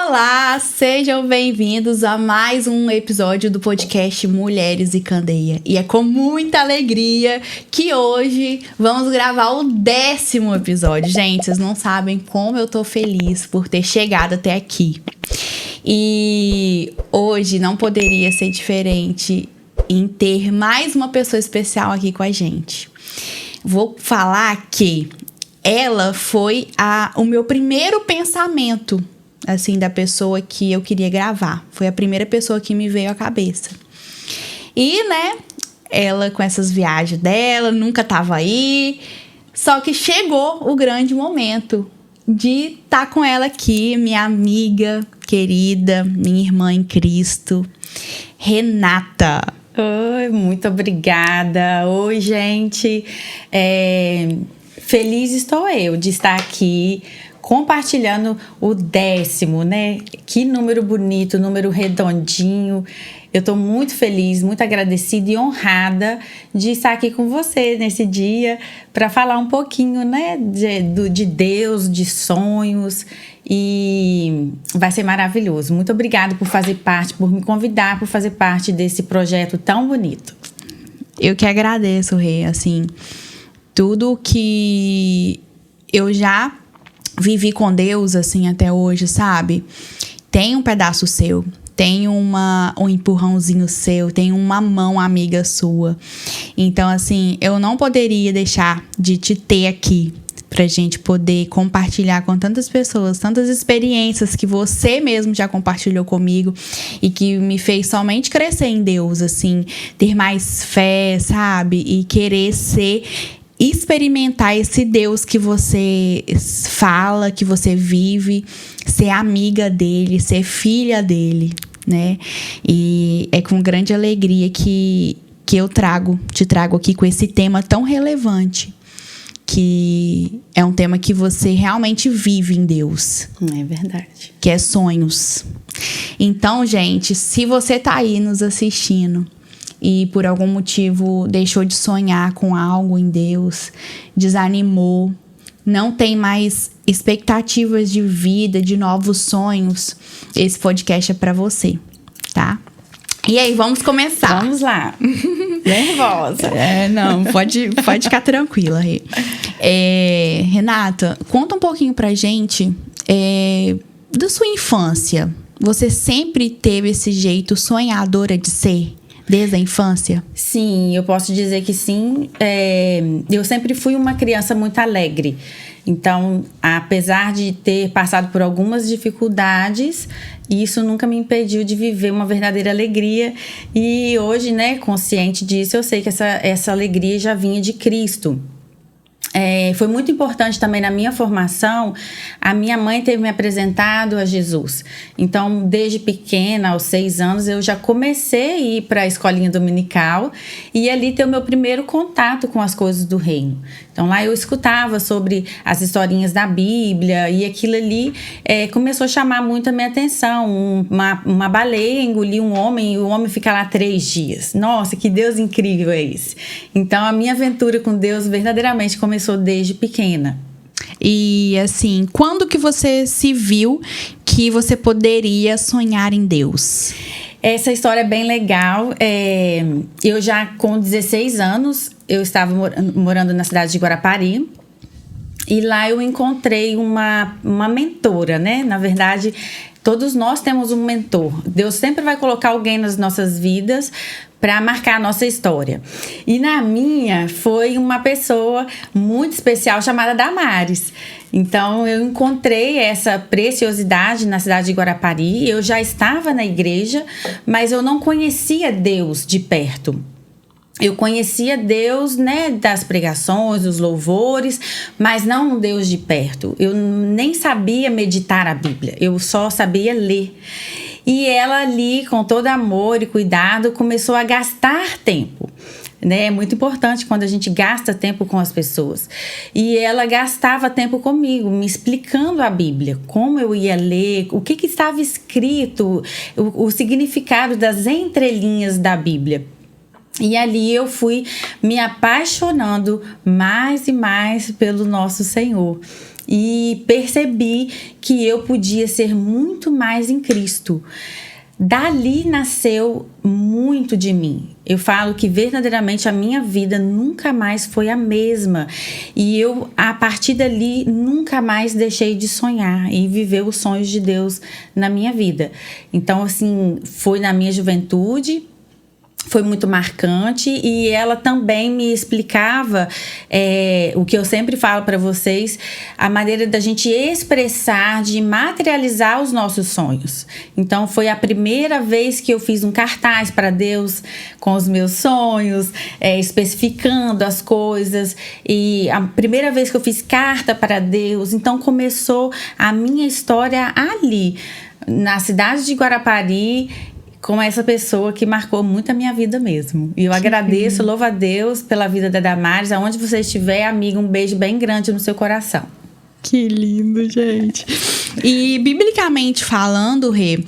Olá, sejam bem-vindos a mais um episódio do podcast Mulheres e Candeia. E é com muita alegria que hoje vamos gravar o 10º episódio. Gente, vocês não sabem como eu tô feliz por ter chegado até aqui. E hoje não poderia ser diferente em ter mais uma pessoa especial aqui com a gente. Vou falar que ela foi o meu primeiro pensamento, assim, da pessoa que eu queria gravar. Foi a primeira pessoa que me veio à cabeça. E, né, ela com essas viagens dela, nunca tava aí. Só que chegou o grande momento de estar com ela aqui, minha amiga querida, minha irmã em Cristo, Renata. Oi, muito obrigada. Oi, gente. Feliz estou eu de estar aqui compartilhando o 10º, né? Que número bonito, número redondinho. Eu estou muito feliz, muito agradecida e honrada de estar aqui com você nesse dia para falar um pouquinho, né, de Deus, de sonhos, e vai ser maravilhoso. Muito obrigada por fazer parte, por me convidar, por fazer parte desse projeto tão bonito. Eu que agradeço, Rê, assim, tudo que eu já vivi com Deus, assim, até hoje, sabe? Tem um pedaço seu, tem um empurrãozinho seu, tem uma mão amiga sua. Então, assim, eu não poderia deixar de te ter aqui pra gente poder compartilhar com tantas pessoas, tantas experiências que você mesmo já compartilhou comigo e que me fez somente crescer em Deus, assim, ter mais fé, sabe? E querer experimentar esse Deus que você fala, que você vive, ser amiga dele, ser filha dele, né? E é com grande alegria que eu te trago aqui com esse tema tão relevante, que é um tema que você realmente vive em Deus. É verdade. Que é sonhos. Então, gente, se você tá aí nos assistindo e por algum motivo deixou de sonhar com algo em Deus, desanimou, não tem mais expectativas de vida, de novos sonhos, esse podcast é pra você, tá? E aí, vamos começar. Vamos lá. Nervosa. Não, pode ficar tranquila, Rê. Renata, conta um pouquinho pra gente da sua infância. Você sempre teve esse jeito sonhadora de ser? Desde a infância? Sim, eu posso dizer que sim. Eu sempre fui uma criança muito alegre. Então, apesar de ter passado por algumas dificuldades, isso nunca me impediu de viver uma verdadeira alegria. E hoje, né, consciente disso, eu sei que essa alegria já vinha de Cristo. Foi muito importante também na minha formação, a minha mãe ter me apresentado a Jesus. Então, desde pequena, aos 6 anos, eu já comecei a ir para a escolinha dominical e ali ter o meu primeiro contato com as coisas do reino. Então, lá eu escutava sobre as historinhas da Bíblia e aquilo ali começou a chamar muito a minha atenção. Uma baleia engoliu um homem e o homem fica lá 3 dias. Nossa, que Deus incrível é esse! Então, a minha aventura com Deus verdadeiramente começou desde pequena. E assim, quando que você se viu que você poderia sonhar em Deus? Essa história é bem legal. Eu já com 16 anos, eu estava morando na cidade de Guarapari. E lá eu encontrei uma mentora, né? Na verdade, todos nós temos um mentor. Deus sempre vai colocar alguém nas nossas vidas para marcar a nossa história. E na minha foi uma pessoa muito especial chamada Damares. Então eu encontrei essa preciosidade na cidade de Guarapari. Eu já estava na igreja, mas eu não conhecia Deus de perto. Eu conhecia Deus, né, das pregações, dos louvores, mas não um Deus de perto. Eu nem sabia meditar a Bíblia, eu só sabia ler. E ela ali, com todo amor e cuidado, começou a gastar tempo. Né? É muito importante quando a gente gasta tempo com as pessoas. E ela gastava tempo comigo, me explicando a Bíblia, como eu ia ler, o que estava escrito, o significado das entrelinhas da Bíblia. E ali eu fui me apaixonando mais e mais pelo nosso Senhor. e percebi que eu podia ser muito mais em Cristo. Dali nasceu muito de mim. Eu falo que verdadeiramente a minha vida nunca mais foi a mesma. E eu, a partir dali, nunca mais deixei de sonhar e viver os sonhos de Deus na minha vida. Então, assim, foi na minha juventude, foi muito marcante, e ela também me explicava o que eu sempre falo para vocês, a maneira da gente expressar, de materializar os nossos sonhos. Então foi a primeira vez que eu fiz um cartaz para Deus com os meus sonhos, especificando as coisas, e a primeira vez que eu fiz carta para Deus. Então começou a minha história ali, na cidade de Guarapari, com essa pessoa que marcou muito a minha vida mesmo. E eu agradeço, louvo a Deus pela vida da Damares. Aonde você estiver, amiga, um beijo bem grande no seu coração. Que lindo, gente. E biblicamente falando, Rê,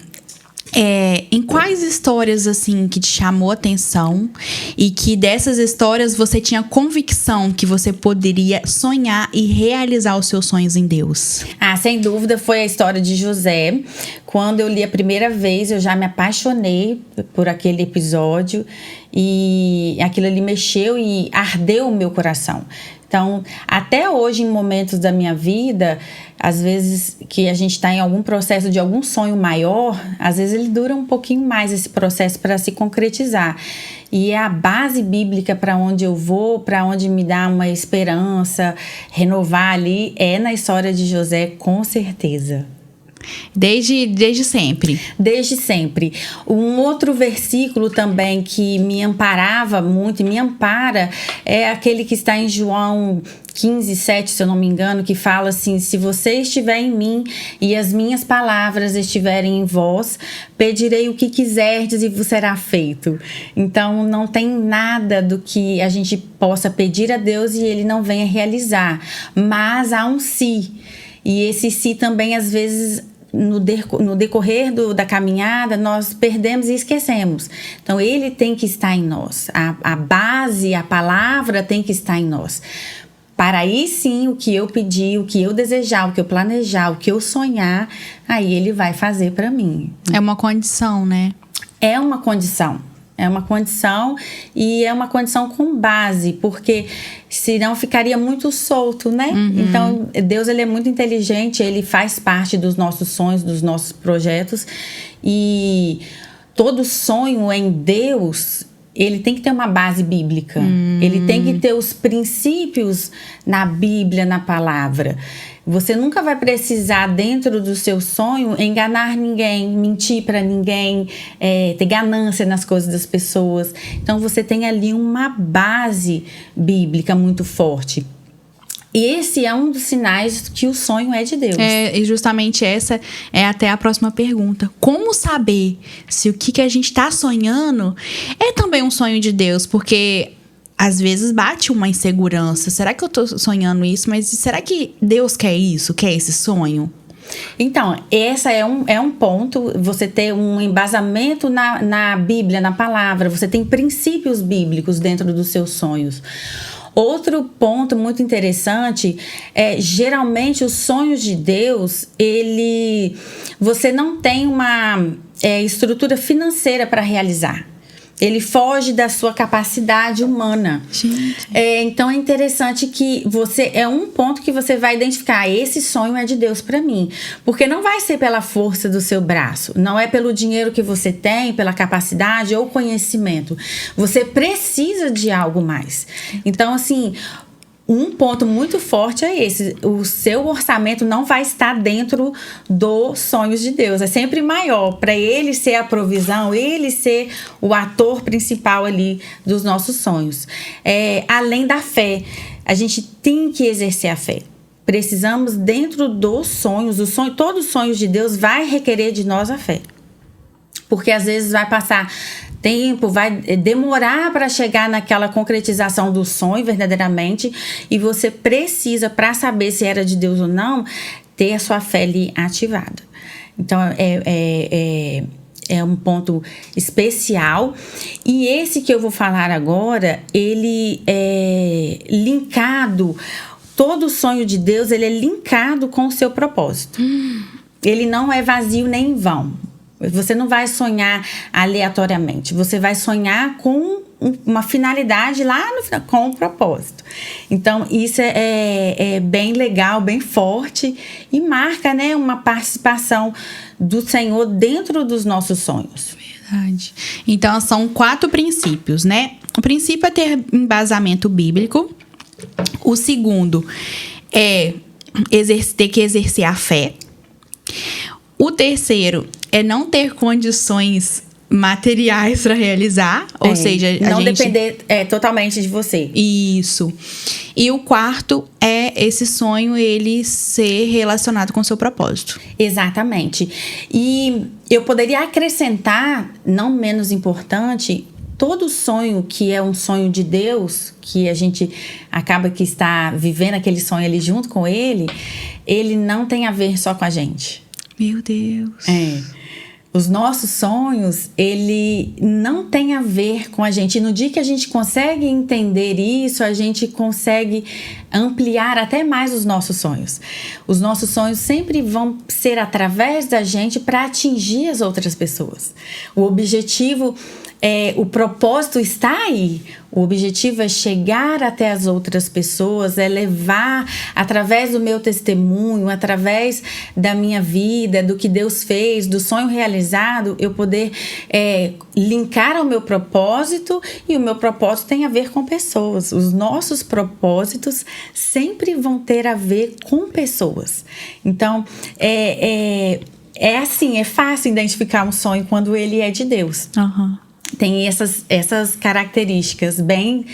em quais histórias assim que te chamou a atenção e que dessas histórias você tinha convicção que você poderia sonhar e realizar os seus sonhos em Deus? Sem dúvida foi a história de José. Quando eu li a primeira vez, eu já me apaixonei por aquele episódio, e aquilo ali mexeu e ardeu o meu coração. Então, até hoje, em momentos da minha vida, às vezes que a gente está em algum processo de algum sonho maior, às vezes ele dura um pouquinho mais, esse processo, para se concretizar. E é a base bíblica para onde eu vou, para onde me dá uma esperança, renovar ali, é na história de José, com certeza. Desde sempre. Desde sempre. Um outro versículo também que me amparava muito, e me ampara, é aquele que está em João 15:7, se eu não me engano, que fala assim: se você estiver em mim e as minhas palavras estiverem em vós, pedirei o que quiserdes e vos será feito. Então não tem nada do que a gente possa pedir a Deus e ele não venha realizar, mas há um si. E esse si também, às vezes, no decorrer da caminhada, nós perdemos e esquecemos. Então, ele tem que estar em nós. A base, a palavra tem que estar em nós. Para aí sim, o que eu pedir, o que eu desejar, o que eu planejar, o que eu sonhar, aí ele vai fazer para mim. É uma condição, né? É uma condição. É uma condição, e é uma condição com base, porque senão ficaria muito solto, né? Então, Deus, ele é muito inteligente, ele faz parte dos nossos sonhos, dos nossos projetos, e todo sonho em Deus, ele tem que ter uma base bíblica. Ele tem que ter os princípios na Bíblia, na palavra. Você nunca vai precisar, dentro do seu sonho, enganar ninguém, mentir para ninguém, ter ganância nas coisas das pessoas. Então, você tem ali uma base bíblica muito forte. E esse é um dos sinais que o sonho é de Deus. E justamente essa é até a próxima pergunta. Como saber se o que a gente está sonhando é também um sonho de Deus? Porque às vezes bate uma insegurança. Será que eu tô sonhando isso? Mas será que Deus quer isso? Quer esse sonho? Então, essa é um ponto, você ter um embasamento na Bíblia, na palavra. Você tem princípios bíblicos dentro dos seus sonhos. Outro ponto muito interessante é, geralmente, os sonhos de Deus, você não tem uma estrutura financeira para realizar. Ele foge da sua capacidade humana. Então é interessante que é um ponto que você vai identificar: esse sonho é de Deus para mim. Porque não vai ser pela força do seu braço, não é pelo dinheiro que você tem, pela capacidade ou conhecimento. Você precisa de algo mais. Então, assim, um ponto muito forte é esse: o seu orçamento não vai estar dentro dos sonhos de Deus, é sempre maior, para ele ser a provisão, ele ser o ator principal ali dos nossos sonhos. Além da fé, a gente tem que exercer a fé. Precisamos, dentro dos sonhos, todos os sonhos de Deus vai requerer de nós a fé. Porque às vezes vai passar tempo, vai demorar para chegar naquela concretização do sonho verdadeiramente, e você precisa, para saber se era de Deus ou não, ter a sua fé ali ativada. Então é um ponto especial. E esse que eu vou falar agora, ele é linkado todo sonho de Deus, ele é linkado com o seu propósito. Ele não é vazio nem em vão. Você não vai sonhar aleatoriamente. Você vai sonhar com uma finalidade lá no final, com um propósito. Então, isso é bem legal, bem forte e marca, né, uma participação do Senhor dentro dos nossos sonhos. Verdade. Então, são 4 princípios, né? O princípio é ter embasamento bíblico. O segundo é ter que exercer a fé. O terceiro é não ter condições materiais para realizar, ou seja, não depender totalmente de você. Isso. E o quarto é esse sonho, ele ser relacionado com o seu propósito. Exatamente. E eu poderia acrescentar, não menos importante, todo sonho que é um sonho de Deus, que a gente acaba que está vivendo aquele sonho ali junto com ele não tem a ver só com a gente. Meu Deus. Os nossos sonhos, ele não tem a ver com a gente. E no dia que a gente consegue entender isso, a gente consegue ampliar até mais os nossos sonhos. Os nossos sonhos sempre vão ser através da gente para atingir as outras pessoas. O objetivo o propósito está aí. O objetivo é chegar até as outras pessoas, é levar através do meu testemunho, através da minha vida, do que Deus fez, do sonho realizado, eu poder linkar ao meu propósito, e o meu propósito tem a ver com pessoas. Os nossos propósitos sempre vão ter a ver com pessoas. Então, assim, é fácil identificar um sonho quando ele é de Deus. Uhum. Tem essas características bem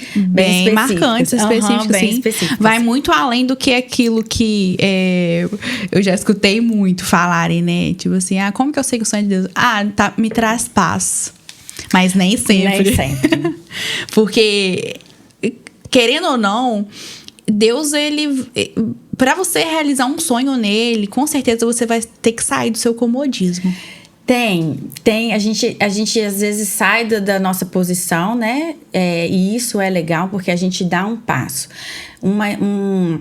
marcantes, específicas, bem sim. específicas. Vai muito além do que aquilo que eu já escutei muito falarem, né? Tipo assim, como que eu sei que o sonho de Deus... me traz paz. Mas nem sempre. Nem sempre. Porque, querendo ou não, Deus, ele... Pra você realizar um sonho nele, com certeza você vai ter que sair do seu comodismo. Tem. A gente às vezes sai da nossa posição, né? E isso é legal porque a gente dá um passo. Um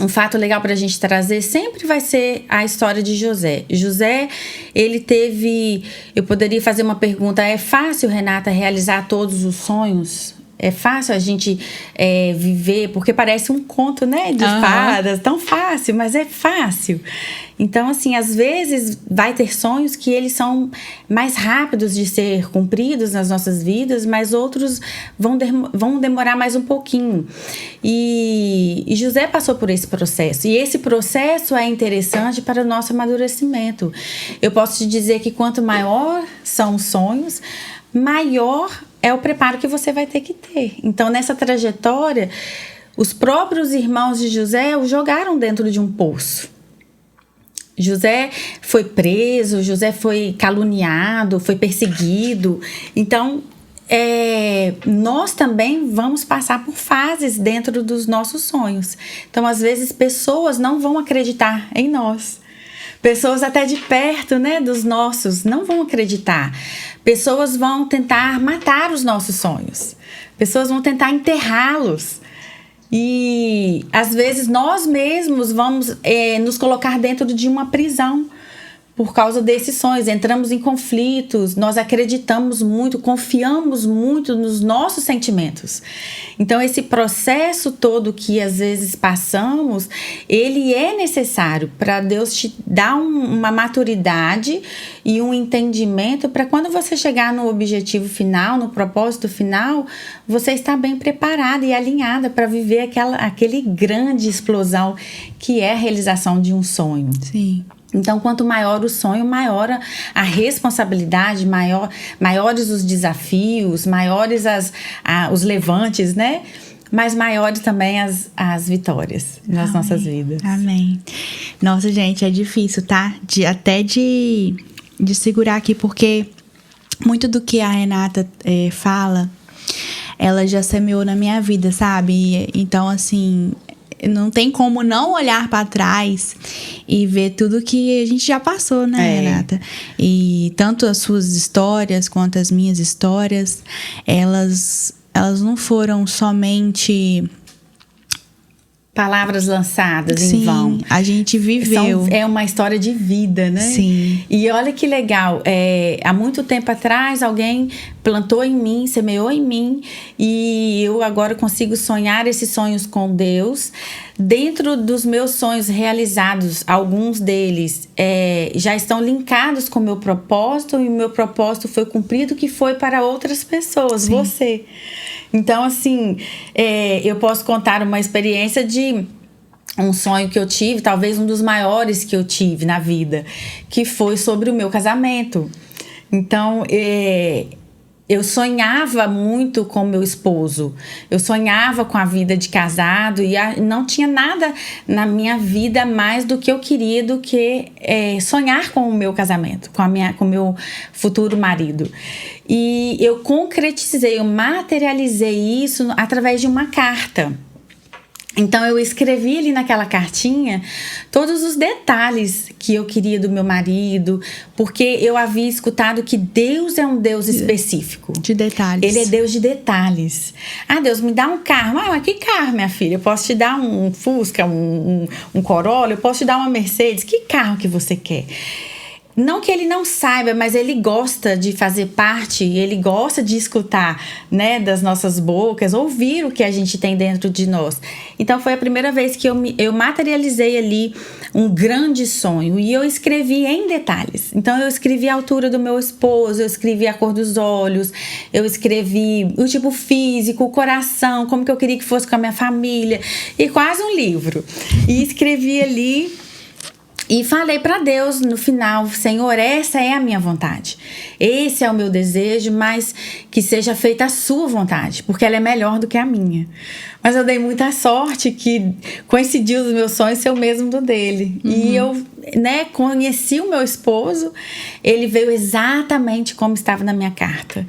fato legal para a gente trazer sempre vai ser a história de José. José, ele teve... Eu poderia fazer uma pergunta. É fácil, Renata, realizar todos os sonhos? É fácil a gente viver, porque parece um conto, né, de fadas, tão fácil, mas é fácil. Então, assim, às vezes vai ter sonhos que eles são mais rápidos de ser cumpridos nas nossas vidas, mas outros vão demorar mais um pouquinho. E José passou por esse processo. E esse processo é interessante para o nosso amadurecimento. Eu posso te dizer que quanto maior são os sonhos, maior é o preparo que você vai ter que ter. Então, nessa trajetória, os próprios irmãos de José o jogaram dentro de um poço. José foi preso, José foi caluniado, foi perseguido. Então, nós também vamos passar por fases dentro dos nossos sonhos. Então, às vezes, pessoas não vão acreditar em nós. Pessoas até de perto, né, dos nossos, não vão acreditar. Pessoas vão tentar matar os nossos sonhos. Pessoas vão tentar enterrá-los. E, às vezes, nós mesmos vamos nos colocar dentro de uma prisão por causa desses sonhos. Entramos em conflitos, nós acreditamos muito, confiamos muito nos nossos sentimentos. Então, esse processo todo que às vezes passamos, ele é necessário para Deus te dar uma maturidade e um entendimento para quando você chegar no objetivo final, no propósito final, você está bem preparada e alinhada para viver aquele grande explosão que é a realização de um sonho. Sim. Então, quanto maior o sonho, maior a responsabilidade, maiores os desafios, maiores os levantes, né? Mas maiores também as vitórias nas nossas vidas. Amém. Nossa, gente, é difícil, tá? Até de segurar aqui, porque muito do que a Renata fala, ela já semeou na minha vida, sabe? Então, assim... Não tem como não olhar para trás e ver tudo que a gente já passou, né, Renata? E tanto as suas histórias quanto as minhas histórias, elas não foram somente palavras lançadas Sim, em vão. A gente viveu. É uma história de vida, né? Sim. E olha que legal. Há muito tempo atrás, alguém plantou em mim, semeou em mim, e eu agora consigo sonhar esses sonhos com Deus. Dentro dos meus sonhos realizados, alguns deles já estão linkados com o meu propósito, e o meu propósito foi cumprido, que foi para outras pessoas, Sim. Você. Então, assim, eu posso contar uma experiência de um sonho que eu tive, talvez um dos maiores que eu tive na vida, que foi sobre o meu casamento. Então, eu sonhava muito com meu esposo, eu sonhava com a vida de casado, e não tinha nada na minha vida mais do que eu queria, do que sonhar com o meu casamento, com o meu futuro marido. E eu concretizei, eu materializei isso através de uma carta. Então eu escrevi ali naquela cartinha todos os detalhes que eu queria do meu marido, porque eu havia escutado que Deus é um Deus específico. De detalhes. Ele é Deus de detalhes. Ah, Deus, me dá um carro. Ah, mas que carro, minha filha? Eu posso te dar um Fusca, um Corolla, eu posso te dar uma Mercedes. Que carro que você quer? Não que ele não saiba, mas ele gosta de fazer parte, ele gosta de escutar, né, das nossas bocas, ouvir o que a gente tem dentro de nós. Então foi a primeira vez que eu materializei ali um grande sonho, e eu escrevi em detalhes. Então eu escrevi a altura do meu esposo, eu escrevi a cor dos olhos, eu escrevi o tipo físico, o coração, como que eu queria que fosse com a minha família, e quase um livro. E escrevi ali. E falei para Deus no final: Senhor, essa é a minha vontade, esse é o meu desejo, mas que seja feita a sua vontade, porque ela é melhor do que a minha. Mas eu dei muita sorte que coincidiu os meus sonhos ser o mesmo do dele. Uhum. E eu, né, conheci o meu esposo, ele veio exatamente como estava na minha carta.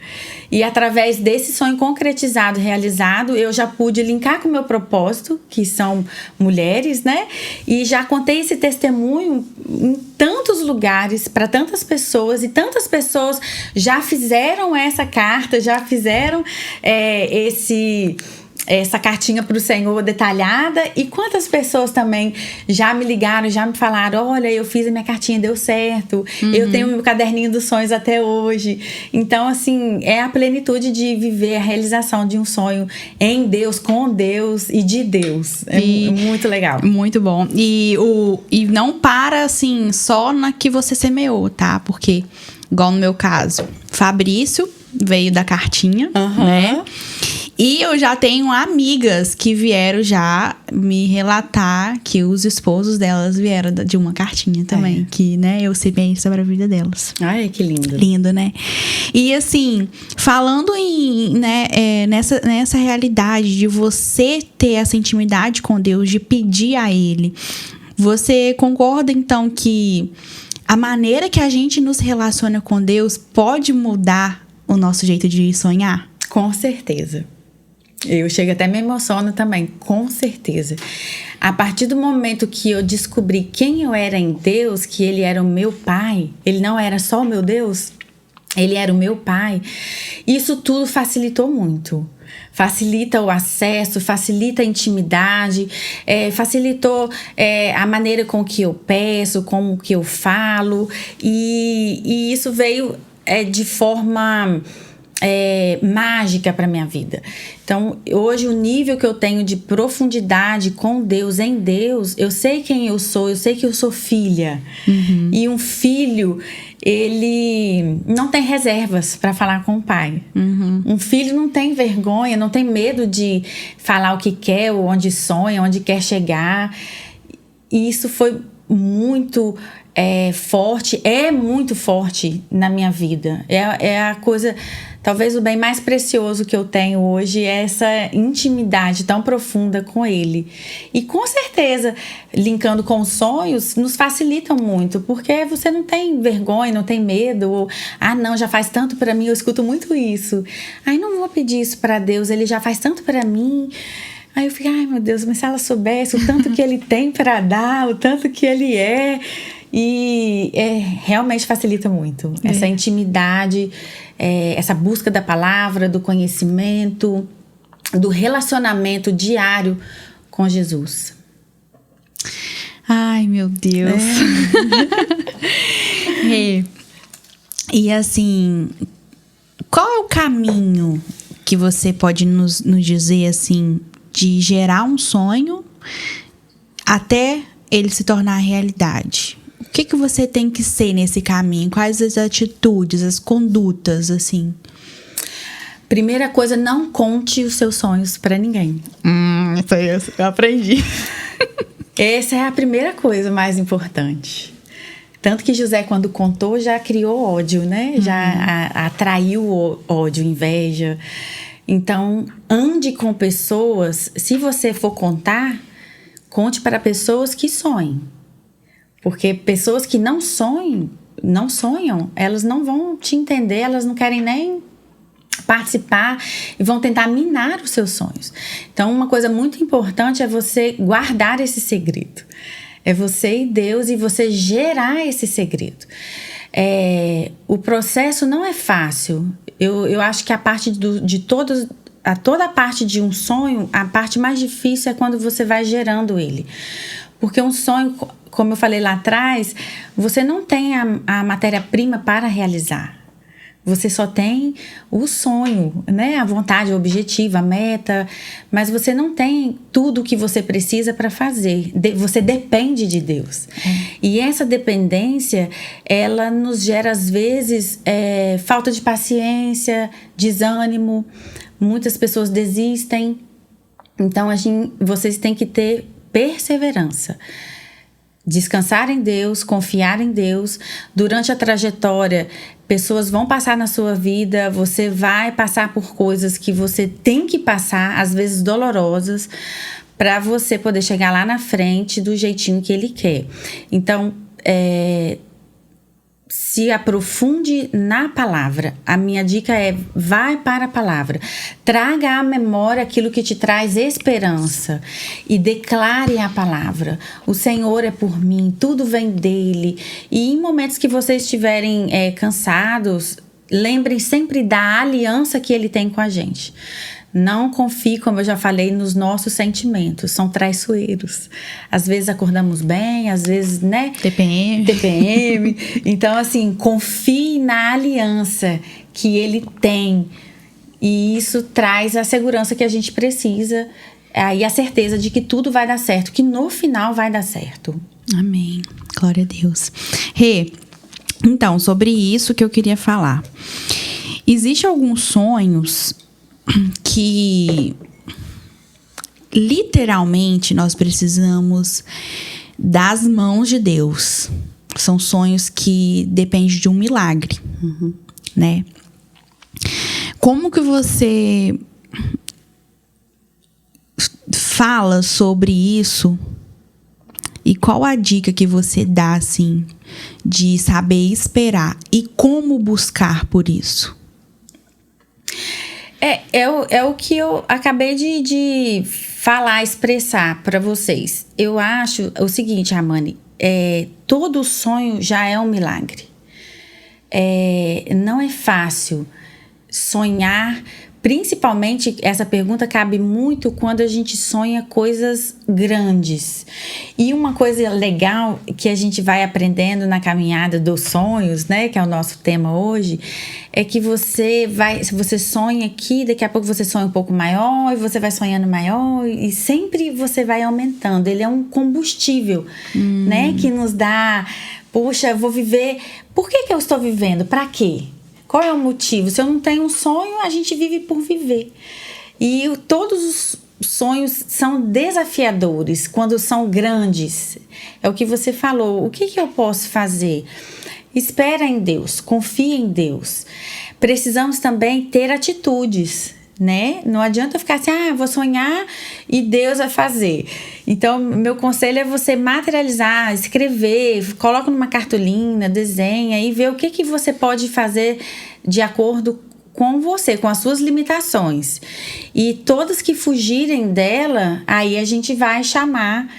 E através desse sonho concretizado, realizado, eu já pude linkar com o meu propósito, que são mulheres, né? E já contei esse testemunho em tantos lugares, para tantas pessoas, e tantas pessoas já fizeram essa carta, já fizeram essa cartinha para o Senhor detalhada, e quantas pessoas também já me ligaram, já me falaram: olha, eu fiz a minha cartinha, deu certo, eu tenho o meu caderninho dos sonhos até hoje. Então, assim, é a plenitude de viver a realização de um sonho em Deus, com Deus e de Deus. É muito legal. Muito bom. E não para, assim, só na que você semeou, tá? Porque, igual no meu caso, Fabrício veio da cartinha, né? E eu já tenho amigas que vieram já me relatar que os esposos delas vieram de uma cartinha também. Que, né, eu sei bem sobre a vida delas. Ai, que lindo. Lindo, né? E assim, falando nessa realidade de você ter essa intimidade com Deus, de pedir a Ele, você concorda então que a maneira que a gente nos relaciona com Deus pode mudar o nosso jeito de sonhar? Com certeza. Eu chego até me emociono também, com certeza. A partir do momento que eu descobri quem eu era em Deus, que Ele era o meu Pai, Ele não era só o meu Deus, Ele era o meu Pai, isso tudo facilitou muito. Facilita o acesso, facilita a intimidade, facilitou a maneira com que eu peço, como que eu falo, e isso veio de forma mágica para minha vida. Então, hoje o nível que eu tenho de profundidade com Deus, em Deus, eu sei quem eu sei que eu sou filha. E um filho, ele não tem reservas para falar com o pai. Um filho não tem vergonha, não tem medo de falar o que quer, ou onde sonha, onde quer chegar. E isso foi muito forte, é muito forte na minha vida. É a coisa, talvez o bem mais precioso que eu tenho hoje, é essa intimidade tão profunda com Ele. E com certeza, linkando com os sonhos, nos facilitam muito, porque você não tem vergonha, não tem medo, ou, não, já faz tanto para mim. Eu escuto muito isso. Não vou pedir isso para Deus, Ele já faz tanto para mim. Aí eu fico: ai meu Deus, mas se ela soubesse o tanto que Ele tem para dar, o tanto que Ele é. E realmente facilita muito essa intimidade, essa busca da palavra, do conhecimento, do relacionamento diário com Jesus. Ai, meu Deus. E assim, qual é o caminho que você pode nos dizer, assim, de gerar um sonho até ele se tornar realidade? O que você tem que ser nesse caminho? Quais as atitudes, as condutas, assim? Primeira coisa, não conte os seus sonhos pra ninguém. Isso aí eu aprendi. Essa é a primeira coisa mais importante. Tanto que José, quando contou, já criou ódio, né? Já atraiu ódio, inveja. Então, ande com pessoas. Se você for contar, conte para pessoas que sonhem. Porque pessoas que não sonham, elas não vão te entender, elas não querem nem participar e vão tentar minar os seus sonhos. Então, uma coisa muito importante é você guardar esse segredo. É você e Deus, e você gerar esse segredo. O processo não é fácil. Eu acho que a parte toda a parte de um sonho, a parte mais difícil é quando você vai gerando ele. Porque um sonho, como eu falei lá atrás, você não tem a matéria-prima para realizar. Você só tem o sonho, né? A vontade, o objetivo, a meta, mas você não tem tudo o que você precisa para fazer. Você depende de Deus. E essa dependência, ela nos gera, às vezes, falta de paciência, desânimo. Muitas pessoas desistem. Então, vocês têm que ter perseverança. Descansar em Deus, confiar em Deus. Durante a trajetória, pessoas vão passar na sua vida, você vai passar por coisas que você tem que passar, às vezes dolorosas, para você poder chegar lá na frente do jeitinho que Ele quer. Então, se aprofunde na palavra. A minha dica é: vai para a palavra. Traga à memória aquilo que te traz esperança e declare a palavra. O Senhor é por mim, tudo vem dele. E em momentos que vocês estiverem cansados, lembrem sempre da aliança que Ele tem com a gente. Não confie, como eu já falei, nos nossos sentimentos. São traiçoeiros. Às vezes acordamos bem, às vezes, né? TPM. Então, assim, confie na aliança que Ele tem. E isso traz a segurança que a gente precisa e a certeza de que tudo vai dar certo, que no final vai dar certo. Amém. Glória a Deus. Então, sobre isso que eu queria falar. Existem alguns sonhos que literalmente nós precisamos das mãos de Deus. São sonhos que dependem de um milagre, né? Como que você fala sobre isso? E qual a dica que você dá, assim, de saber esperar e como buscar por isso? É o que eu acabei de falar, expressar para vocês. Eu acho o seguinte, Amani, todo sonho já é um milagre. Não é fácil sonhar, principalmente essa pergunta cabe muito quando a gente sonha coisas grandes. E uma coisa legal que a gente vai aprendendo na caminhada dos sonhos, né, que é o nosso tema hoje, é que você sonha aqui, daqui a pouco você sonha um pouco maior, e você vai sonhando maior, e sempre você vai aumentando. Ele é um combustível, né, que nos dá, puxa, eu vou viver, por que eu estou vivendo? Para quê? Qual é o motivo? Se eu não tenho um sonho, a gente vive por viver. E todos os sonhos são desafiadores quando são grandes. É o que você falou. O que eu posso fazer? Espera em Deus, confia em Deus. Precisamos também ter atitudes, né? Não adianta ficar assim, vou sonhar e Deus vai fazer. Então, meu conselho é você materializar, escrever, coloca numa cartolina, desenha e vê o que você pode fazer de acordo com você, com as suas limitações. E todas que fugirem dela, aí a gente vai chamar,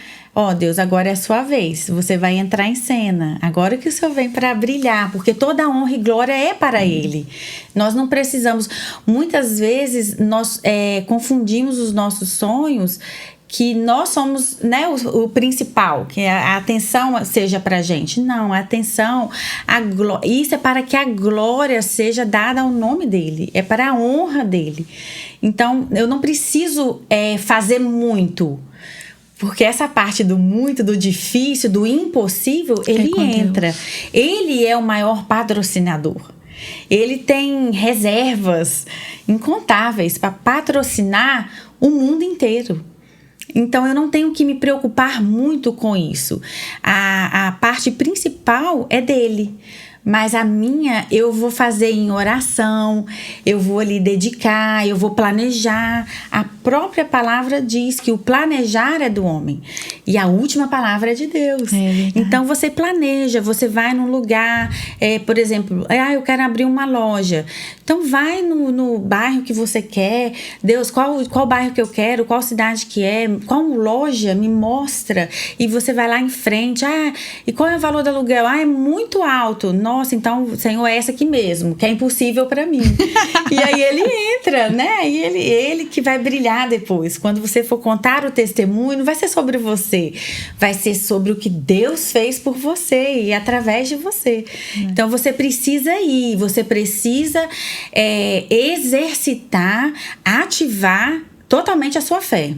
Deus, agora é a sua vez, você vai entrar em cena, agora que o Senhor vem para brilhar, porque toda a honra e glória é para Ele. Nós não precisamos, muitas vezes nós confundimos os nossos sonhos que nós somos, né, o principal, que a atenção seja pra gente. Não, a atenção, isso é para que a glória seja dada ao nome dele, é para a honra dele. Então, eu não preciso fazer muito, porque essa parte do muito, do difícil, do impossível, ele entra. Ele é o maior patrocinador. Ele tem reservas incontáveis para patrocinar o mundo inteiro. Então, eu não tenho que me preocupar muito com isso. A parte principal é dele. Mas a minha, eu vou fazer em oração, eu vou ali dedicar, eu vou planejar. A própria palavra diz que o planejar é do homem. E a última palavra é de Deus. Então, você planeja, você vai num lugar, por exemplo, eu quero abrir uma loja. Então, vai no bairro que você quer. Deus, qual bairro que eu quero? Qual cidade que é? Qual loja? Me mostra. E você vai lá em frente. E qual é o valor do aluguel? É muito alto. Nossa, então, Senhor, é essa aqui mesmo, que é impossível para mim. E aí ele entra, né? E ele que vai brilhar depois. Quando você for contar o testemunho, não vai ser sobre você, vai ser sobre o que Deus fez por você e através de você. Então, você precisa ir, você precisa exercitar, ativar totalmente a sua fé.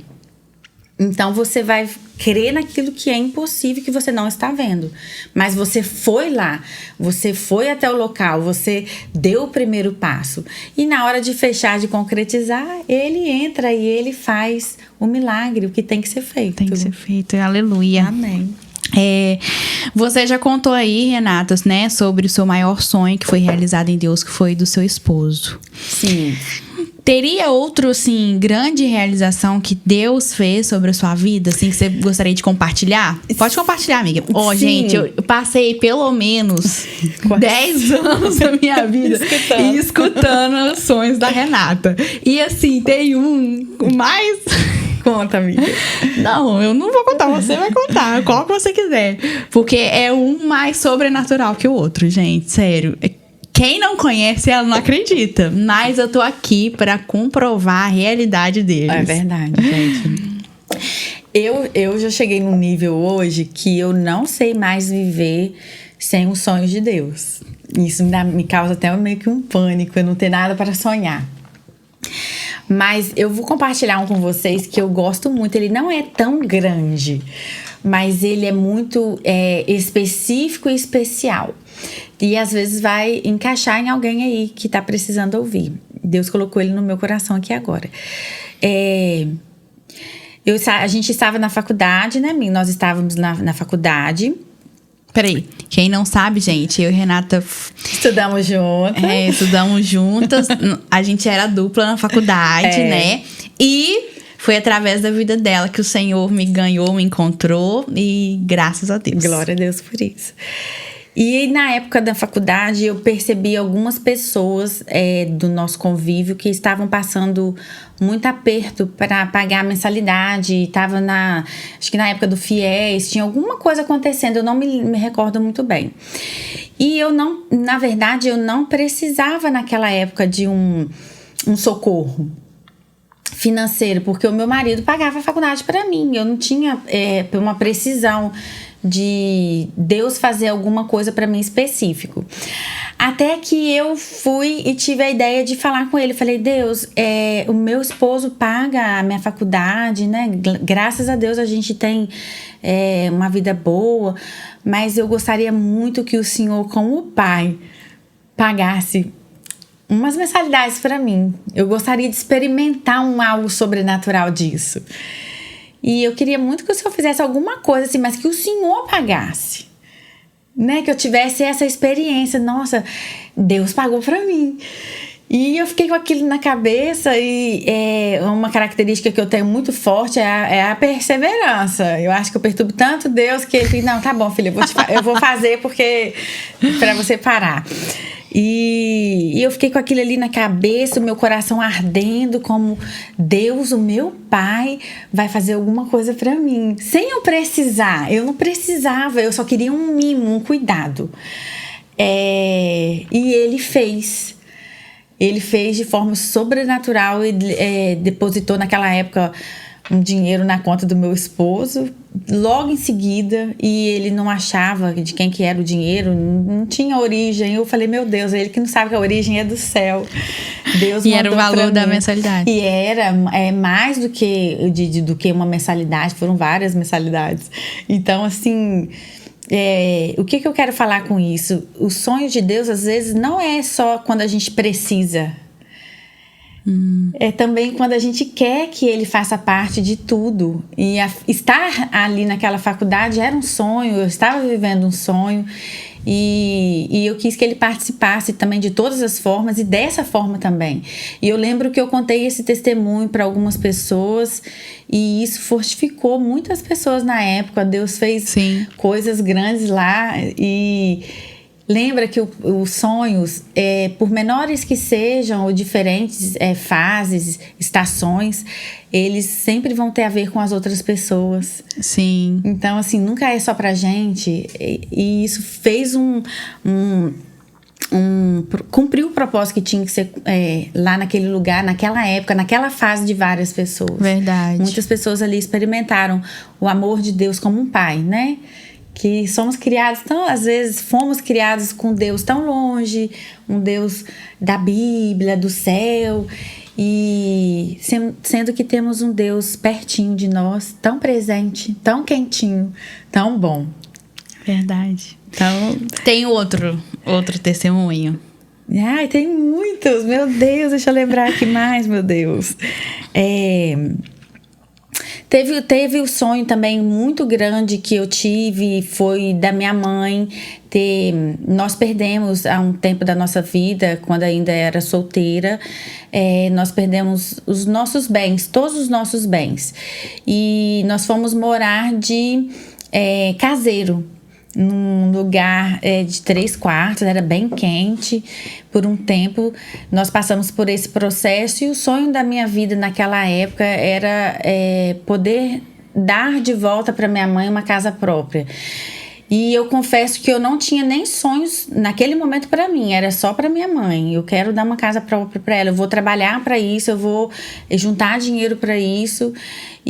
Então, você vai crer naquilo que é impossível, que você não está vendo. Mas você foi lá, você foi até o local, você deu o primeiro passo. E na hora de fechar, de concretizar, ele entra e ele faz o milagre, o que tem que ser feito. Tem que ser feito, aleluia. Amém. Você já contou aí, Renata, né, sobre o seu maior sonho que foi realizado em Deus, que foi do seu esposo. Sim. Teria outro, assim, grande realização que Deus fez sobre a sua vida, assim, que você gostaria de compartilhar? Pode compartilhar, amiga. Gente, eu passei pelo menos 10 anos da minha vida escutando os sonhos da Renata. E, assim, tem o mais... Conta, amiga. Não, eu não vou contar, você vai contar. Qual que você quiser. Porque é um mais sobrenatural que o outro, gente. Sério. Quem não conhece, ela não acredita. Mas eu tô aqui pra comprovar a realidade deles. É verdade, gente. Eu já cheguei num nível hoje que eu não sei mais viver sem os sonhos de Deus. Isso me causa até meio que um pânico, eu não ter nada para sonhar. Mas eu vou compartilhar um com vocês que eu gosto muito. Ele não é tão grande, mas ele é muito específico e especial. E às vezes vai encaixar em alguém aí que tá precisando ouvir. Deus colocou ele no meu coração aqui agora. A gente estava na faculdade, né? Nós estávamos na faculdade. Peraí, quem não sabe, gente, eu e Renata estudamos juntas. Estudamos juntas. A gente era dupla na faculdade, né? E foi através da vida dela que o Senhor me ganhou, me encontrou. E graças a Deus. Glória a Deus por isso. E na época da faculdade eu percebi algumas pessoas do nosso convívio que estavam passando muito aperto para pagar a mensalidade. Estava acho que na época do FIES, tinha alguma coisa acontecendo, eu não me recordo muito bem. E na verdade, eu não precisava naquela época de um socorro financeiro, porque o meu marido pagava a faculdade para mim. Eu não tinha uma precisão de Deus fazer alguma coisa para mim específico. Até que eu fui e tive a ideia de falar com ele. Falei, Deus, o meu esposo paga a minha faculdade, né? Graças a Deus a gente tem uma vida boa, mas eu gostaria muito que o Senhor, como Pai, pagasse umas mensalidades para mim. Eu gostaria de experimentar algo sobrenatural disso. E eu queria muito que o Senhor fizesse alguma coisa assim, mas que o Senhor pagasse, né? Que eu tivesse essa experiência. Nossa, Deus pagou pra mim. E eu fiquei com aquilo na cabeça. E uma característica que eu tenho muito forte é a perseverança. Eu acho que eu perturbo tanto Deus que ele diz, não, tá bom, filha, eu vou fazer porque pra você parar. E eu fiquei com aquilo ali na cabeça, o meu coração ardendo, como Deus, o meu Pai, vai fazer alguma coisa pra mim. Sem eu precisar, eu não precisava, eu só queria um mimo, um cuidado. E ele fez. Ele fez de forma sobrenatural e depositou naquela época um dinheiro na conta do meu esposo logo em seguida, e ele não achava de quem que era o dinheiro, não tinha origem. Eu falei, meu Deus, ele que não sabe que a origem é do céu. Deus e era o valor da mim. mensalidade. E era mais do que uma mensalidade, foram várias mensalidades. Então, assim, o que eu quero falar com isso? O sonho de Deus, às vezes, não é só quando a gente precisa. É também quando a gente quer que ele faça parte de tudo. E estar ali naquela faculdade era um sonho, eu estava vivendo um sonho. E eu quis que ele participasse também de todas as formas e dessa forma também. E eu lembro que eu contei esse testemunho para algumas pessoas e isso fortificou muitas pessoas na época. Deus fez coisas grandes lá e... Lembra que os sonhos, por menores que sejam, ou diferentes fases, estações, eles sempre vão ter a ver com as outras pessoas. Sim. Então, assim, nunca é só pra gente. E isso fez cumpriu o propósito que tinha que ser lá naquele lugar, naquela época, naquela fase de várias pessoas. Verdade. Muitas pessoas ali experimentaram o amor de Deus como um pai, né? Que somos criados às vezes fomos criados com Deus tão longe, um Deus da Bíblia, do céu, e sendo que temos um Deus pertinho de nós, tão presente, tão quentinho, tão bom. Verdade. Então, tem outro testemunho. Ai, tem muitos, meu Deus, deixa eu lembrar aqui mais, meu Deus. Teve o sonho também muito grande que eu tive, foi da minha mãe. Nós perdemos há um tempo da nossa vida, quando ainda era solteira, nós perdemos os nossos bens, todos os nossos bens. E nós fomos morar de caseiro, num lugar de 3 quartos, era bem quente. Por um tempo nós passamos por esse processo, e o sonho da minha vida naquela época era poder dar de volta para minha mãe uma casa própria. E eu confesso que eu não tinha nem sonhos naquele momento para mim, era só para minha mãe. Eu quero dar uma casa própria para ela, eu vou trabalhar para isso, eu vou juntar dinheiro para isso.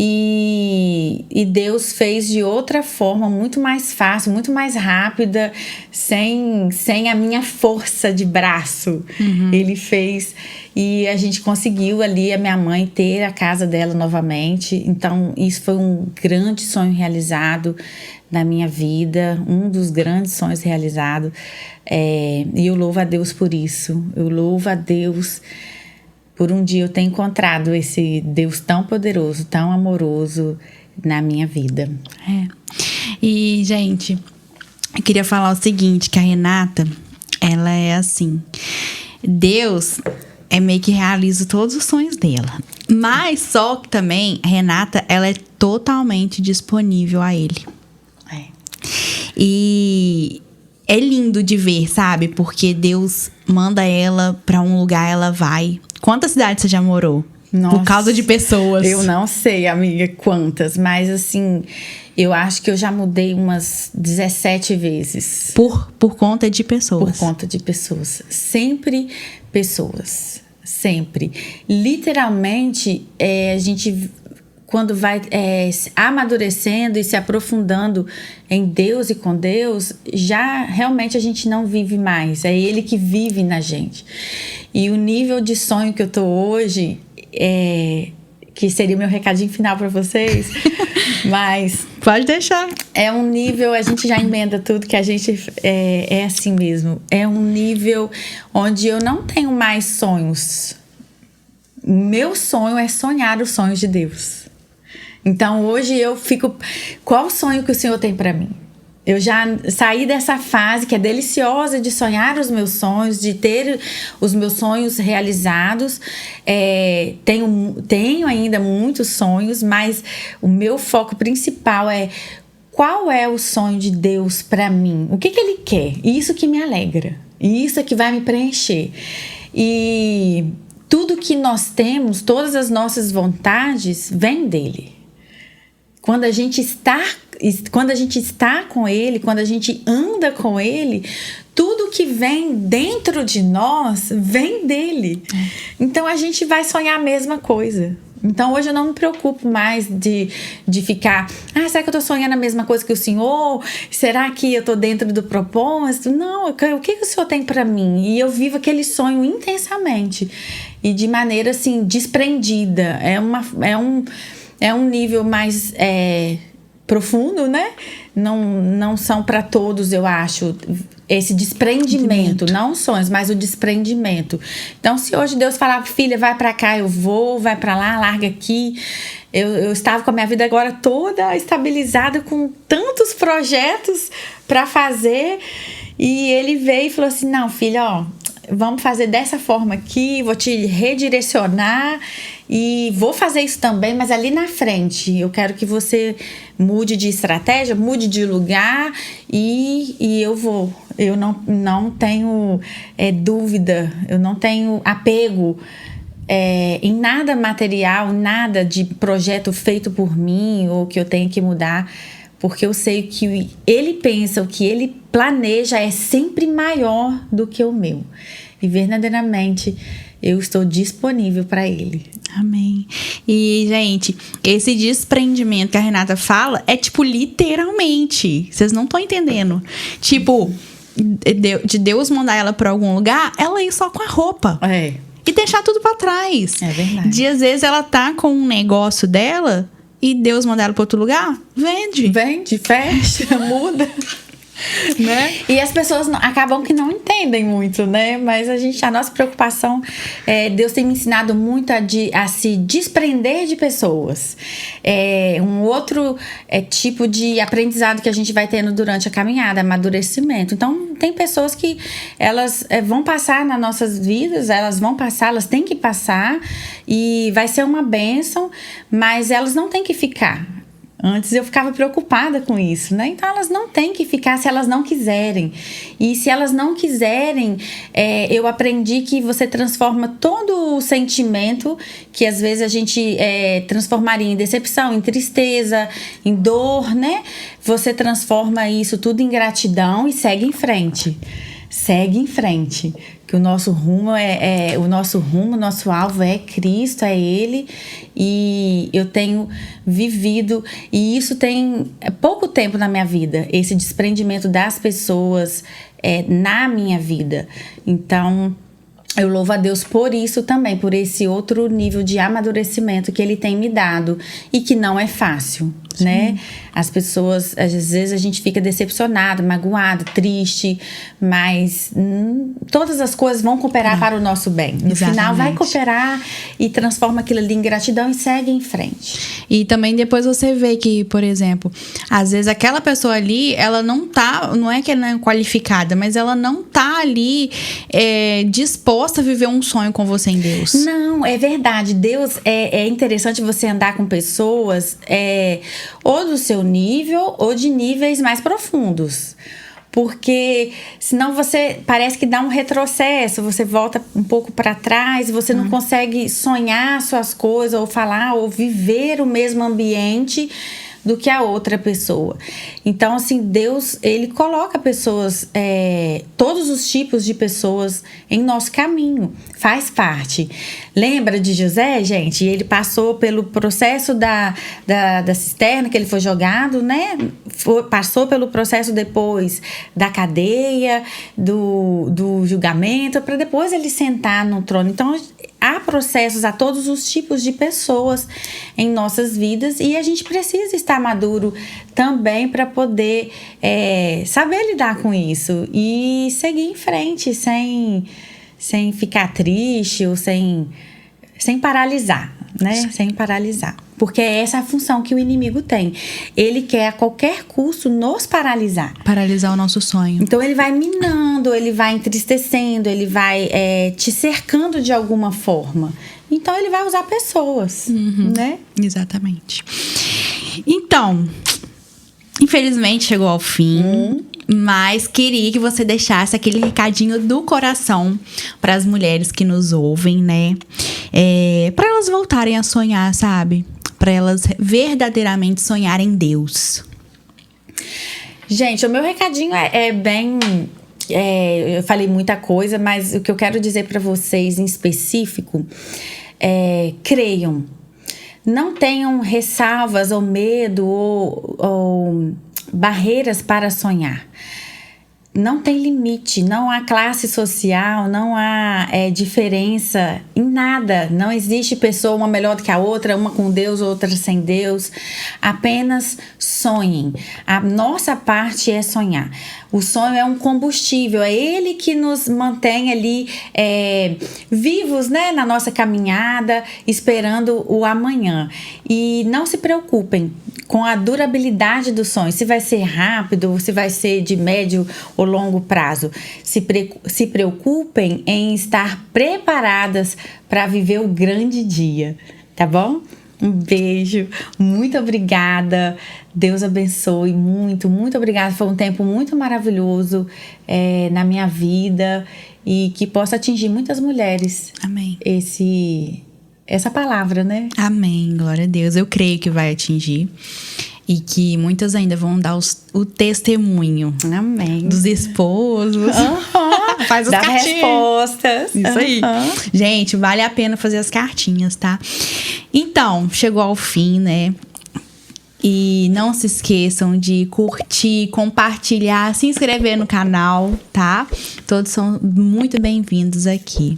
E Deus fez de outra forma, muito mais fácil, muito mais rápida, sem a minha força de braço. Ele fez, e a gente conseguiu ali, a minha mãe, ter a casa dela novamente. Então isso foi um grande sonho realizado na minha vida, um dos grandes sonhos realizados, e eu louvo a Deus por isso. Eu louvo a Deus por um dia eu ter encontrado esse Deus tão poderoso, tão amoroso na minha vida. E, gente, eu queria falar o seguinte, que a Renata, ela é assim, Deus meio que realiza todos os sonhos dela, mas só que também a Renata, ela é totalmente disponível a Ele. E é lindo de ver, sabe? Porque Deus manda ela pra um lugar, ela vai. Quantas cidades você já morou? Nossa, por causa de pessoas. Eu não sei, amiga, quantas, mas assim, eu acho que eu já mudei umas 17 vezes. Por conta de pessoas. Por conta de pessoas. Sempre pessoas. Sempre. Literalmente, a gente, quando vai amadurecendo e se aprofundando em Deus e com Deus, já realmente a gente não vive mais. É Ele que vive na gente. E o nível de sonho que eu tô hoje, que seria o meu recadinho final para vocês, mas... Pode deixar. É um nível, a gente já emenda tudo, que a gente é assim mesmo. É um nível onde eu não tenho mais sonhos. Meu sonho é sonhar os sonhos de Deus. Então hoje eu fico... Qual o sonho que o Senhor tem para mim? Eu já saí dessa fase que é deliciosa de sonhar os meus sonhos, de ter os meus sonhos realizados. Tenho ainda muitos sonhos, mas o meu foco principal é qual é o sonho de Deus para mim? O que Ele quer? Isso que me alegra. Isso é que vai me preencher. E tudo que nós temos, todas as nossas vontades, vem dEle. Quando a gente está com Ele, quando a gente anda com Ele, tudo que vem dentro de nós vem dEle. Então a gente vai sonhar a mesma coisa. Então, hoje eu não me preocupo mais de ficar... será que eu tô sonhando a mesma coisa que o Senhor? Será que eu tô dentro do propósito? Não, o que o Senhor tem pra mim? E eu vivo aquele sonho intensamente. E de maneira, assim, desprendida. É um nível mais profundo, né? Não são para todos, eu acho, esse desprendimento, não sonhos, mas o desprendimento. Então, se hoje Deus falar, filha, vai para cá, eu vou, vai para lá, larga aqui. Eu estava com a minha vida agora toda estabilizada, com tantos projetos para fazer, e ele veio e falou assim, não, filha, ó, vamos fazer dessa forma aqui, vou te redirecionar e vou fazer isso também, mas ali na frente eu quero que você mude de estratégia, mude de lugar e eu vou. Eu não tenho dúvida, eu não tenho apego em nada material, nada de projeto feito por mim ou que eu tenho que mudar, porque eu sei que ele pensa, o que ele planeja é sempre maior do que o meu. E verdadeiramente eu estou disponível para ele. Amém. E, gente, esse desprendimento que a Renata fala é tipo literalmente. Vocês não estão entendendo. Tipo, de Deus mandar ela para algum lugar, ela ir só com a roupa. E deixar tudo para trás. É verdade. De às vezes ela tá com um negócio dela e Deus manda ela para outro lugar, vende, fecha, muda. Né? E as pessoas acabam que não entendem muito, né? Mas a nossa preocupação Deus tem me ensinado muito a se desprender de pessoas. Um outro tipo de aprendizado que a gente vai tendo durante a caminhada, amadurecimento. Então, tem pessoas que elas vão passar nas nossas vidas, elas têm que passar e vai ser uma bênção, mas elas não têm que ficar. Antes eu ficava preocupada com isso, né? Então elas não têm que ficar se elas não quiserem. E se elas não quiserem, eu aprendi que você transforma todo o sentimento que às vezes a gente transformaria em decepção, em tristeza, em dor, né? Você transforma isso tudo em gratidão e segue em frente. Segue em frente, que o nosso rumo o nosso alvo é Cristo, é Ele, e eu tenho vivido, e isso tem pouco tempo na minha vida, esse desprendimento das pessoas na minha vida. Então, eu louvo a Deus por isso também, por esse outro nível de amadurecimento que Ele tem me dado e que não é fácil, né? As pessoas, às vezes a gente fica decepcionado, magoado, triste, mas todas as coisas vão cooperar para o nosso bem. No final vai cooperar e transforma aquilo ali em gratidão e segue em frente. E também depois você vê que, por exemplo, às vezes aquela pessoa ali, ela não é que ela não é qualificada, mas ela não tá ali disposta a viver um sonho com você em Deus. Não, é verdade. Deus, é interessante você andar com pessoas ou do seu nível ou de níveis mais profundos. Porque senão você parece que dá um retrocesso, você volta um pouco para trás, você não consegue sonhar suas coisas ou falar ou viver o mesmo ambiente do que a outra pessoa. Então, assim, Deus, Ele coloca pessoas, todos os tipos de pessoas em nosso caminho, faz parte. Lembra de José, gente? Ele passou pelo processo da cisterna, que ele foi jogado, né? Passou pelo processo depois da cadeia, do julgamento, para depois ele sentar no trono. Então, há processos a todos os tipos de pessoas em nossas vidas e a gente precisa estar maduro também para poder saber lidar com isso e seguir em frente sem ficar triste ou sem paralisar, né? Sem paralisar. Porque é essa a função que o inimigo tem. Ele quer a qualquer custo nos paralisar. Paralisar o nosso sonho. Então ele vai minando, ele vai entristecendo, ele vai te cercando de alguma forma. Então ele vai usar pessoas, né? Exatamente. Então, infelizmente chegou ao fim. Mas queria que você deixasse aquele recadinho do coração para as mulheres que nos ouvem, né? Para elas voltarem a sonhar, sabe? Para elas verdadeiramente sonharem em Deus. Gente, o meu recadinho é bem... eu falei muita coisa, mas o que eu quero dizer para vocês em específico creiam. não tenham ressalvas ou medo ou barreiras para sonhar. Não tem limite, não há classe social, não há diferença em nada. Não existe pessoa uma melhor do que a outra, uma com Deus, outra sem Deus. Apenas sonhem. A nossa parte é sonhar. O sonho é um combustível, é ele que nos mantém ali vivos, né, na nossa caminhada, esperando o amanhã. E não se preocupem com a durabilidade do sonho, se vai ser rápido, se vai ser de médio ou longo prazo. Se preocupem em estar preparadas para viver o grande dia, tá bom? Um beijo, muito obrigada, Deus abençoe muito, muito obrigada, foi um tempo muito maravilhoso na minha vida e que possa atingir muitas mulheres. Amém. Essa palavra, né? Amém, glória a Deus. Eu creio que vai atingir e que muitas ainda vão dar o testemunho. Amém. Dos esposos. Faz as das cartinhas. Respostas. Isso aí. Gente, vale a pena fazer as cartinhas, tá? Então, chegou ao fim, né? E não se esqueçam de curtir, compartilhar, se inscrever no canal, tá? Todos são muito bem-vindos aqui.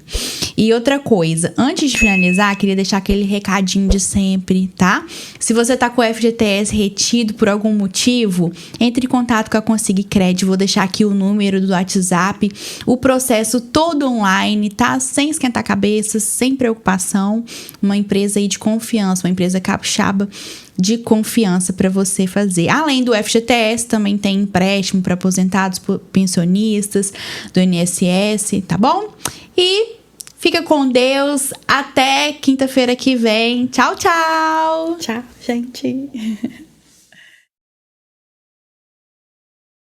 E outra coisa, antes de finalizar, queria deixar aquele recadinho de sempre, tá? Se você tá com o FGTS retido por algum motivo, entre em contato com a Consigue Crédito. Vou deixar aqui o número do WhatsApp, o processo todo online, tá? Sem esquentar a cabeça, sem preocupação. Uma empresa aí de confiança, uma empresa capixaba de confiança para você fazer. Além do FGTS, também tem empréstimo para aposentados, pensionistas, do INSS, tá bom? E fica com Deus. Até quinta-feira que vem. Tchau, tchau! Tchau, gente!